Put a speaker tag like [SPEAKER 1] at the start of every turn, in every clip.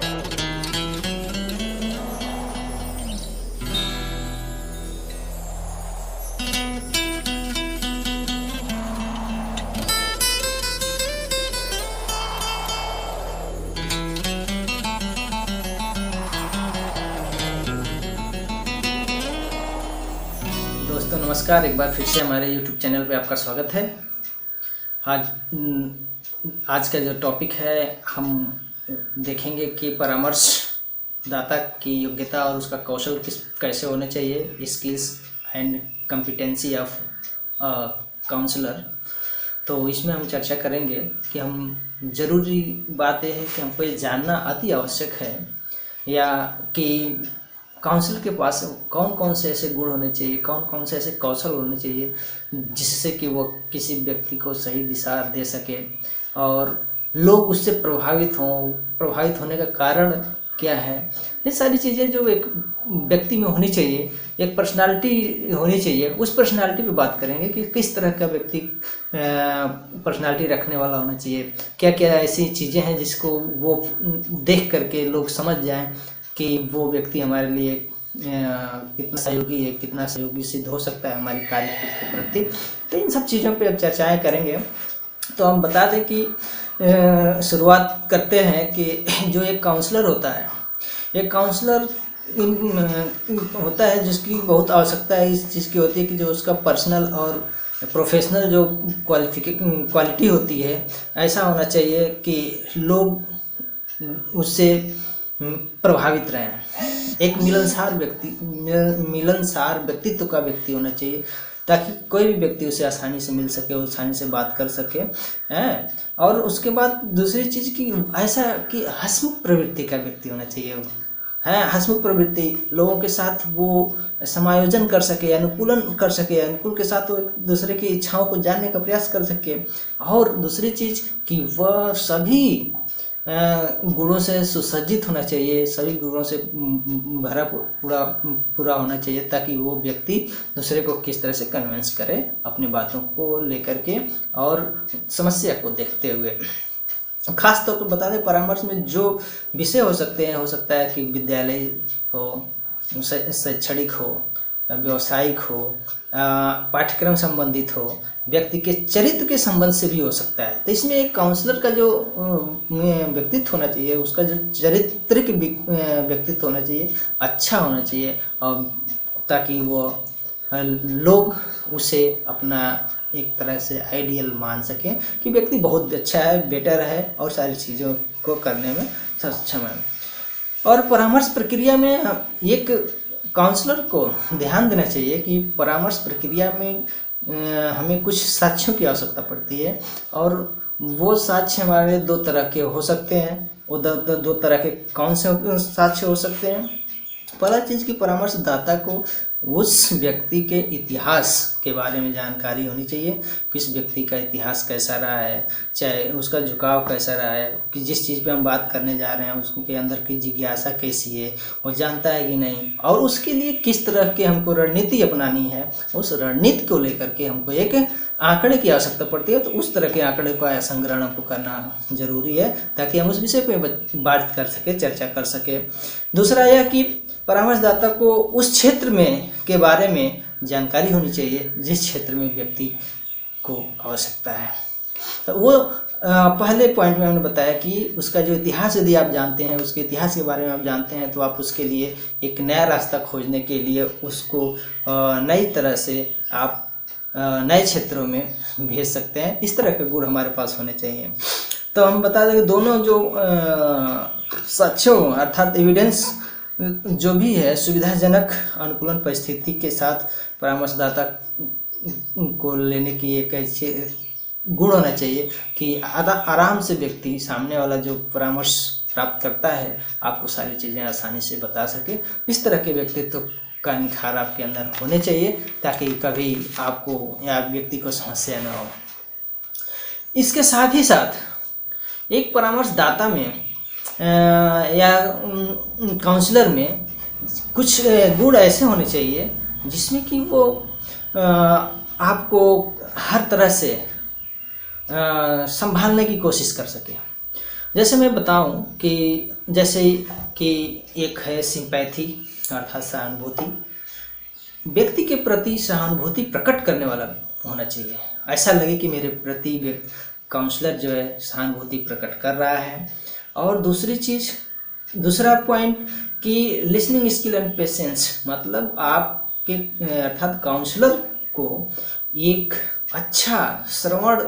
[SPEAKER 1] दोस्तों नमस्कार, एक बार फिर से हमारे YouTube चैनल पे आपका स्वागत है। आज आज का जो टॉपिक है, हम देखेंगे कि परामर्शदाता की योग्यता और उसका कौशल कैसे होने चाहिए, skills and competency of counsellor. तो इसमें हम चर्चा करेंगे कि हम ज़रूरी बात यह है कि हमको ये जानना अति आवश्यक है या कि काउंसलर के पास कौन कौन से ऐसे गुण होने चाहिए, कौन कौन से ऐसे कौशल होने चाहिए जिससे कि वो किसी व्यक्ति को सही दिशा दे सके और लोग उससे प्रभावित हों। प्रभावित होने का कारण क्या है, ये सारी चीज़ें जो एक व्यक्ति में होनी चाहिए, एक पर्सनालिटी होनी चाहिए। उस पर्सनालिटी पे बात करेंगे कि किस तरह का व्यक्ति पर्सनालिटी रखने वाला होना चाहिए, क्या क्या ऐसी चीज़ें हैं जिसको वो देख करके लोग समझ जाएं कि वो व्यक्ति हमारे लिए कितना सहयोगी है, कितना सहयोगी सिद्ध हो सकता है हमारी कार्य के प्रति। तो इन सब चीज़ों पे अब चर्चाएं करेंगे। तो हम बता दें कि शुरुआत करते हैं कि जो एक काउंसलर होता है, एक काउंसलर होता है जिसकी बहुत आवश्यकता है इस चीज़ की होती है कि जो उसका पर्सनल और प्रोफेशनल जो क्वालिटी होती है, ऐसा होना चाहिए कि लोग उससे प्रभावित रहें। एक मिलनसार व्यक्तित्व का व्यक्ति होना चाहिए ताकि कोई भी व्यक्ति उसे आसानी से मिल सके, आसानी से बात कर सके हैं। और उसके बाद दूसरी चीज़ की ऐसा कि हंसमुख प्रवृत्ति का व्यक्ति होना चाहिए वो है। हंसमुख प्रवृत्ति, लोगों के साथ वो समायोजन कर सके, अनुकूलन कर सके, अनुकूल के साथ वो एक दूसरे की इच्छाओं को जानने का प्रयास कर सके। और दूसरी चीज़ कि वह सभी गुणों से सुसज्जित होना चाहिए, सभी गुणों से भरा पूरा होना चाहिए ताकि वो व्यक्ति दूसरे को किस तरह से कन्विंस करे अपनी बातों को लेकर के और समस्या को देखते हुए। खास तौर पर बता दें, परामर्श में जो विषय हो सकते हैं, हो सकता है कि विद्यालय हो, शैक्षणिक हो, व्यावसायिक हो, पाठ्यक्रम संबंधित हो, व्यक्ति के चरित्र के संबंध से भी हो सकता है। तो इसमें एक काउंसलर का जो व्यक्तित्व होना चाहिए, उसका जो चारित्रिक व्यक्तित्व होना चाहिए, अच्छा होना चाहिए, और ताकि वो लोग उसे अपना एक तरह से आइडियल मान सकें कि व्यक्ति बहुत अच्छा है, बेटर है और सारी चीज़ों को करने में सक्षम है। और परामर्श प्रक्रिया में एक काउंसलर को ध्यान देना चाहिए कि परामर्श प्रक्रिया में हमें कुछ साक्ष्यों की आवश्यकता पड़ती है और वो साक्ष्य हमारे दो तरह के हो सकते हैं। वो दो तरह के कौन से साक्ष्य हो सकते हैं? पहला चीज़ कि परामर्शदाता को उस व्यक्ति के इतिहास के बारे में जानकारी होनी चाहिए, किस व्यक्ति का इतिहास कैसा रहा है, चाहे उसका झुकाव कैसा रहा है, कि जिस चीज़ पे हम बात करने जा रहे हैं उसके अंदर की जिज्ञासा कैसी है, वो जानता है कि नहीं, और उसके लिए किस तरह की हमको रणनीति अपनानी है, उस रणनीति को लेकर के हमको एक आंकड़े की आवश्यकता पड़ती है। तो उस तरह के आंकड़े का संग्रहण हमको करना जरूरी है ताकि हम उस विषय पे बात कर सके, चर्चा कर सके। दूसरा यह कि परामर्शदाता को उस क्षेत्र में के बारे में जानकारी होनी चाहिए जिस क्षेत्र में व्यक्ति को आवश्यकता है। तो वो पहले पॉइंट में हमने बताया कि उसका जो इतिहास यदि आप जानते हैं, उसके इतिहास के बारे में आप जानते हैं, तो आप उसके लिए एक नया रास्ता खोजने के लिए उसको नई तरह से आप नए क्षेत्रों में भेज सकते हैं। इस तरह के गुण हमारे पास होने चाहिए। तो हम बता दें कि दोनों जो साक्ष्यों अर्थात एविडेंस जो भी है, सुविधाजनक अनुकूलन परिस्थिति के साथ परामर्शदाता को लेने की एक ऐसे गुण होना चाहिए कि आराम से व्यक्ति, सामने वाला जो परामर्श प्राप्त करता है, आपको सारी चीज़ें आसानी से बता सके। इस तरह के व्यक्तित्व का निखार आपके अंदर होने चाहिए ताकि कभी आपको या व्यक्ति को समस्या न हो। इसके साथ ही साथ एक परामर्शदाता में या काउंसलर में कुछ गुण ऐसे होने चाहिए जिसमें कि वो आपको हर तरह से संभालने की कोशिश कर सके। जैसे मैं बताऊं कि जैसे कि एक है सिंपैथी अर्थात सहानुभूति, व्यक्ति के प्रति सहानुभूति प्रकट करने वाला होना चाहिए। ऐसा लगे कि मेरे प्रति काउंसलर जो है सहानुभूति प्रकट कर रहा है। और दूसरी चीज़, दूसरा पॉइंट कि लिसनिंग स्किल एंड पेशेंस, मतलब आपके अर्थात काउंसलर को एक अच्छा श्रवण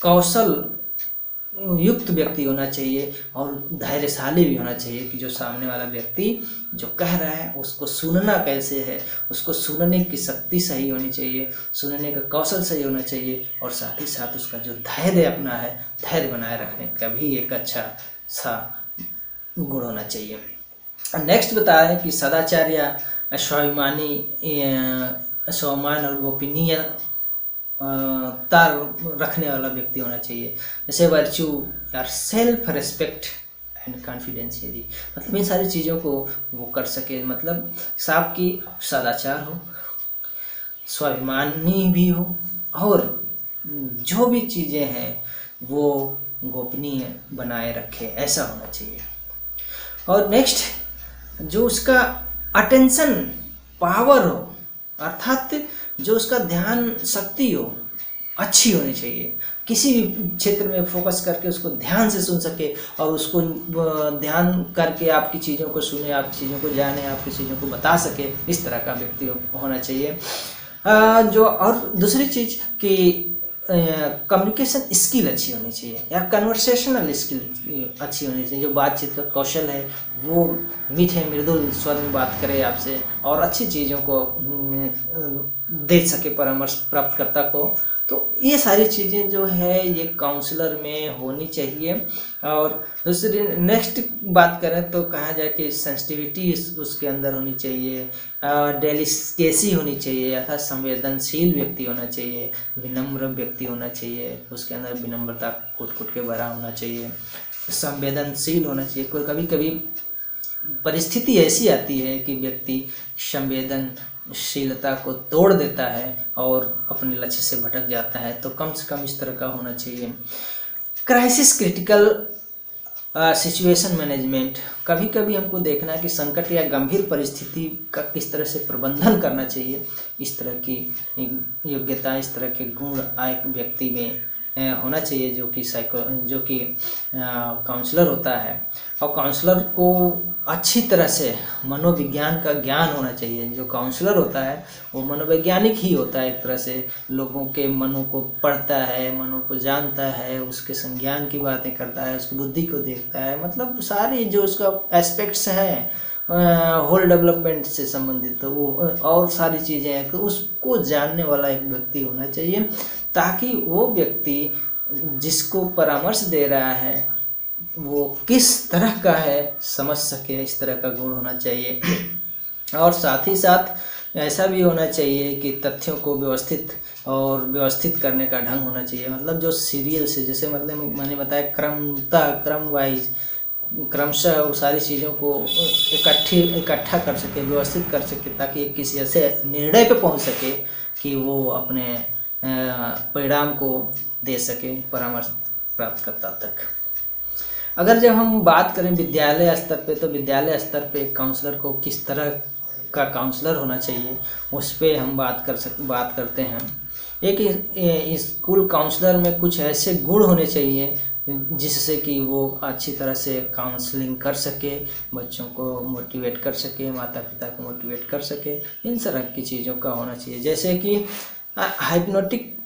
[SPEAKER 1] कौशल युक्त व्यक्ति होना चाहिए और धैर्यशाली भी होना चाहिए कि जो सामने वाला व्यक्ति जो कह रहा है उसको सुनना कैसे है, उसको सुनने की शक्ति सही होनी चाहिए, सुनने का कौशल सही होना चाहिए, और साथ ही साथ उसका जो धैर्य अपना है, धैर्य बनाए रखने का भी एक अच्छा सा गुण होना चाहिए। नेक्स्ट बताया है कि सदाचार या स्वाभिमान और गोपनीय तार रखने वाला व्यक्ति होना चाहिए। जैसे वर्च्यू या सेल्फ रिस्पेक्ट एंड कॉन्फिडेंस, यदि मतलब इन सारी चीज़ों को वो कर सके, मतलब साफ की सदाचार हो, स्वाभिमानी भी हो, और जो भी चीज़ें हैं वो गोपनीय बनाए रखे, ऐसा होना चाहिए। और नेक्स्ट, जो उसका अटेंशन पावर हो, अर्थात जो उसका ध्यान शक्ति हो अच्छी होनी चाहिए, किसी भी क्षेत्र में फोकस करके उसको ध्यान से सुन सके और उसको ध्यान करके आपकी चीज़ों को सुने, आपकी चीज़ों को जाने, आपकी चीज़ों को बता सके, इस तरह का व्यक्ति होना चाहिए। जो और दूसरी चीज़ कि कम्युनिकेशन स्किल अच्छी होनी चाहिए या कन्वर्सेशनल स्किल अच्छी होनी चाहिए। जो बातचीत का कौशल है वो मीठे मृदुल स्वर में बात करे आपसे और अच्छी चीज़ों को दे सके परामर्श प्राप्तकर्ता को। तो ये सारी चीज़ें जो है ये काउंसलर में होनी चाहिए। और दूसरी नेक्स्ट बात करें तो कहा जाए कि सेंसिटिविटी उसके अंदर होनी चाहिए, डेलिकेसी होनी चाहिए, अर्थात संवेदनशील व्यक्ति होना चाहिए, विनम्र व्यक्ति होना चाहिए, उसके अंदर विनम्रता कुट के भरा होना चाहिए, संवेदनशील होना चाहिए। कोई कभी कभी परिस्थिति ऐसी आती है कि व्यक्ति संवेदनशीलता को तोड़ देता है और अपने लक्ष्य से भटक जाता है, तो कम से कम इस तरह का होना चाहिए। क्राइसिस क्रिटिकल सिचुएशन मैनेजमेंट, कभी कभी हमको देखना है कि संकट या गंभीर परिस्थिति का किस तरह से प्रबंधन करना चाहिए, इस तरह की योग्यता, इस तरह के गुण एक व्यक्ति में होना चाहिए जो कि काउंसलर होता है। और काउंसलर को अच्छी तरह से मनोविज्ञान का ज्ञान होना चाहिए। जो काउंसलर होता है वो मनोवैज्ञानिक ही होता है, एक तरह से लोगों के मनों को पढ़ता है, मनों को जानता है, उसके संज्ञान की बातें करता है, उसकी बुद्धि को देखता है, मतलब सारी जो उसका एस्पेक्ट्स हैं होल डेवलपमेंट से संबंधित, तो वो और सारी चीज़ें हैं, तो उसको जानने वाला एक व्यक्ति होना चाहिए, ताकि वो व्यक्ति जिसको परामर्श दे रहा है वो किस तरह का है समझ सके, इस तरह का गुण होना चाहिए। और साथ ही साथ ऐसा भी होना चाहिए कि तथ्यों को व्यवस्थित करने का ढंग होना चाहिए, मतलब जो सीरियल से, जैसे मतलब मैंने बताया क्रम वाइज क्रमशः वो सारी चीज़ों को इकट्ठा कर सके, व्यवस्थित कर सके, ताकि किसी ऐसे निर्णय पे पहुंच सके कि वो अपने परिणाम को दे सके परामर्श प्राप्तकर्ता तक। अगर जब हम बात करें विद्यालय स्तर पे, तो विद्यालय स्तर पे काउंसलर को किस तरह का काउंसलर होना चाहिए उस पे हम बात करते हैं। एक स्कूल काउंसलर में कुछ ऐसे गुण होने चाहिए जिससे कि वो अच्छी तरह से काउंसलिंग कर सके, बच्चों को मोटिवेट कर सके, माता पिता को मोटिवेट कर सके, इन तरह की चीज़ों का होना चाहिए। जैसे कि हाइप्नोटिक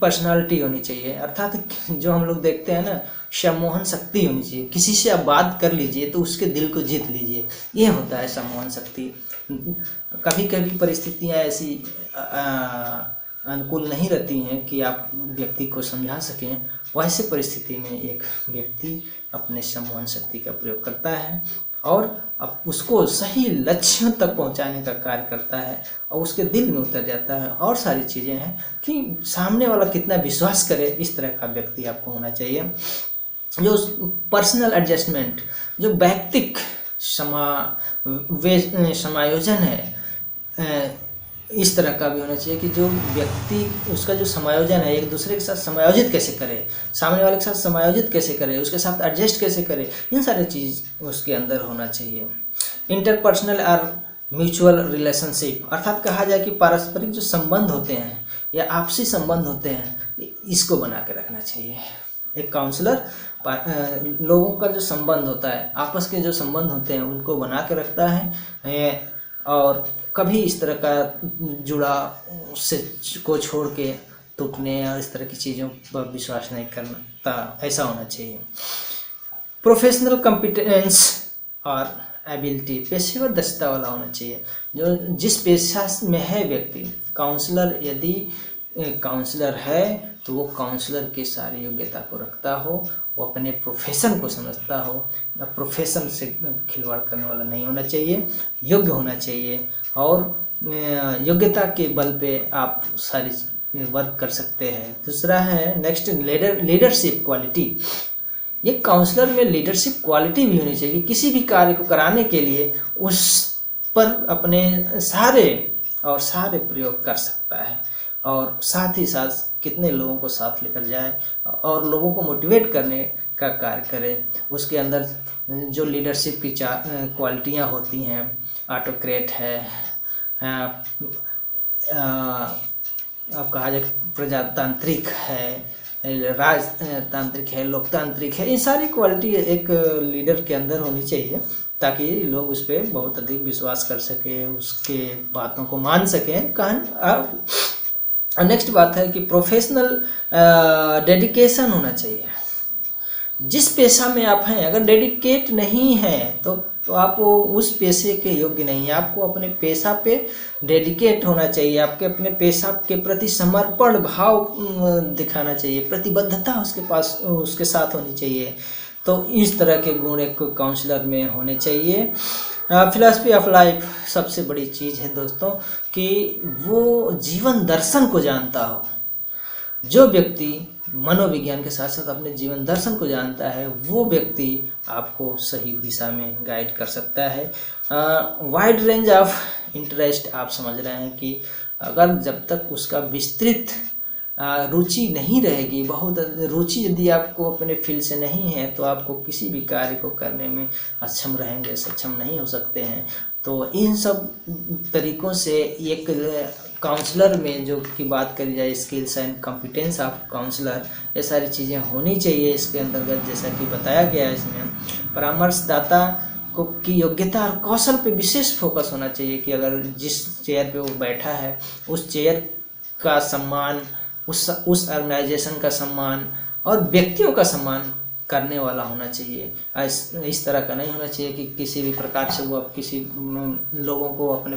[SPEAKER 1] पर्सनालिटी होनी चाहिए, अर्थात जो हम लोग देखते हैं ना, सम्मोहन शक्ति होनी चाहिए। किसी से आप बात कर लीजिए तो उसके दिल को जीत लीजिए, ये होता है सम्मोहन शक्ति। कभी कभी परिस्थितियाँ ऐसी अनुकूल नहीं रहती हैं कि आप व्यक्ति को समझा सकें, वैसे परिस्थिति में एक व्यक्ति अपने सम्मोहन शक्ति का प्रयोग करता है और अब उसको सही लक्ष्यों तक पहुंचाने का कार्य करता है और उसके दिल में उतर जाता है। और सारी चीज़ें हैं कि सामने वाला कितना विश्वास करे, इस तरह का व्यक्ति आपको होना चाहिए। जो पर्सनल एडजस्टमेंट, जो व्यक्तिक समायोजन है, इस तरह का भी होना चाहिए कि जो व्यक्ति उसका जो समायोजन है एक दूसरे के साथ समायोजित कैसे करे, सामने वाले के साथ समायोजित कैसे करे, उसके साथ एडजस्ट कैसे करे, इन सारी चीज़ उसके अंदर होना चाहिए। इंटरपर्सनल और म्यूचुअल रिलेशनशिप, अर्थात कहा जाए कि पारस्परिक जो संबंध होते हैं या आपसी संबंध होते हैं इसको बना के रखना चाहिए। एक काउंसलर लोगों का जो संबंध होता है, आपस के जो संबंध होते हैं उनको बना के रखता है और कभी इस तरह का जुड़ा से को छोड़ के टूटने और इस तरह की चीज़ों पर विश्वास नहीं करना, ऐसा होना चाहिए। प्रोफेशनल कॉम्पिटेंस और एबिलिटी, पेशेवर दक्षता वाला होना चाहिए। जो जिस पेशा में है व्यक्ति, काउंसलर यदि काउंसलर है तो वो काउंसलर की सारी योग्यता को रखता हो, वो अपने प्रोफेशन को समझता हो, या प्रोफेशन से खिलवाड़ करने वाला नहीं होना चाहिए, योग्य होना चाहिए और योग्यता के बल पे आप सारी वर्क कर सकते हैं। दूसरा है नेक्स्ट लीडरशिप क्वालिटी। ये काउंसलर में लीडरशिप क्वालिटी भी होनी चाहिए कि किसी भी कार्य को कराने के लिए उस पर अपने सारे प्रयोग कर सकता है और साथ ही साथ कितने लोगों को साथ लेकर जाए और लोगों को मोटिवेट करने का कार्य करे। उसके अंदर जो लीडरशिप की क्वालिटियाँ होती हैं, ऑटोक्रेट है, आप कहा जाए प्रजातांत्रिक है, राजतांत्रिक है, लोकतांत्रिक है, ये सारी क्वालिटी एक लीडर के अंदर होनी चाहिए ताकि लोग उस पर बहुत अधिक विश्वास कर सके, उसके बातों को मान सकें। नेक्स्ट बात है कि प्रोफेशनल डेडिकेशन होना चाहिए। जिस पेशा में आप हैं अगर डेडिकेट नहीं है तो आप उस पेशे के योग्य नहीं है। आपको अपने पेशा पे डेडिकेट होना चाहिए, आपके अपने पेशा के प्रति समर्पण भाव दिखाना चाहिए, प्रतिबद्धता उसके साथ होनी चाहिए। तो इस तरह के गुण एक काउंसलर में होने चाहिए। फिलॉसफी ऑफ लाइफ सबसे बड़ी चीज़ है दोस्तों कि वो जीवन दर्शन को जानता हो। जो व्यक्ति मनोविज्ञान के साथ साथ अपने जीवन दर्शन को जानता है वो व्यक्ति आपको सही दिशा में गाइड कर सकता है। वाइड रेंज ऑफ इंटरेस्ट, आप समझ रहे हैं कि अगर जब तक उसका विस्तृत रुचि नहीं रहेगी, बहुत रुचि यदि आपको अपने फील्ड से नहीं है तो आपको किसी भी कार्य को करने में सक्षम नहीं हो सकते हैं। तो इन सब तरीकों से एक काउंसलर में जो की बात करी जाए, skills and competence of counsellor, ये सारी चीज़ें होनी चाहिए इसके अंतर्गत। जैसा कि बताया गया है इसमें परामर्शदाता को की योग्यता और कौशल पे विशेष फोकस होना चाहिए कि अगर जिस चेयर पे वो बैठा है उस चेयर का सम्मान, उस ऑर्गेनाइजेशन का सम्मान और व्यक्तियों का सम्मान करने वाला होना चाहिए। इस तरह का नहीं होना चाहिए कि किसी भी प्रकार से वो किसी लोगों को अपने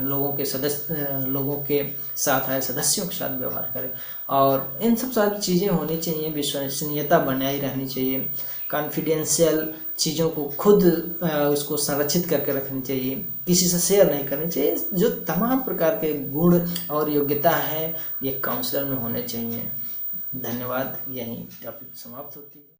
[SPEAKER 1] लोगों के साथ आए सदस्यों के साथ व्यवहार करे। और इन सब सारी चीज़ें होनी चाहिए। विश्वसनीयता बनाई रहनी चाहिए। कॉन्फिडेंशियल चीज़ों को खुद उसको संरक्षित करके रखनी चाहिए, किसी से शेयर नहीं करनी चाहिए। जो तमाम प्रकार के गुण और योग्यता है ये काउंसलर में होने चाहिए। धन्यवाद। यहीं टॉपिक समाप्त होती है।